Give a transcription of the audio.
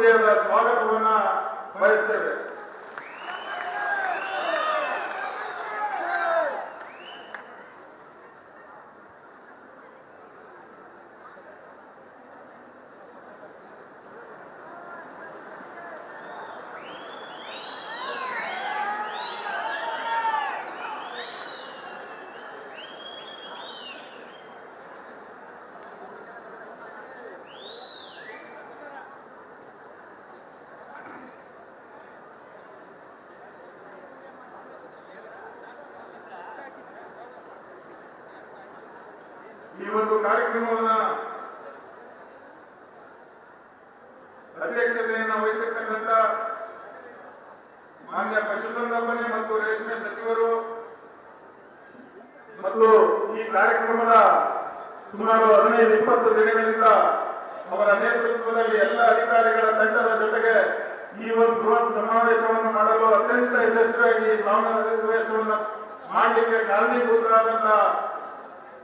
ಹೃದಯದ ಸ್ವಾಗತವನ್ನ ಬಯಸ್ತೇವೆ. ಈ ಒಂದು ಕಾರ್ಯಕ್ರಮದ ಅಧ್ಯಕ್ಷತೆಯನ್ನು ವಹಿಸಿರ್ತಕ್ಕಂಥ ಮಾನ್ಯ ಪಶುಸಂಗೋಪನೆ ಮತ್ತು ರೇಷ್ಮೆ ಸಚಿವರು ಮತ್ತು ಈ ಕಾರ್ಯಕ್ರಮದ ಸುಮಾರು 15-20 ದಿನಗಳಿಂದ ಅವರ ನೇತೃತ್ವದಲ್ಲಿ ಎಲ್ಲ ಅಧಿಕಾರಿಗಳ ತಂಡದ ಜೊತೆಗೆ ಈ ಒಂದು ಬೃಹತ್ ಸಮಾವೇಶವನ್ನು ಮಾಡಲು ಅತ್ಯಂತ ಯಶಸ್ವಿಯಾಗಿ ಸಮಾವೇಶವನ್ನು ಮಾಡಲಿಕ್ಕೆ ಕಾರಣೀಭೂತರಾದಂತಹ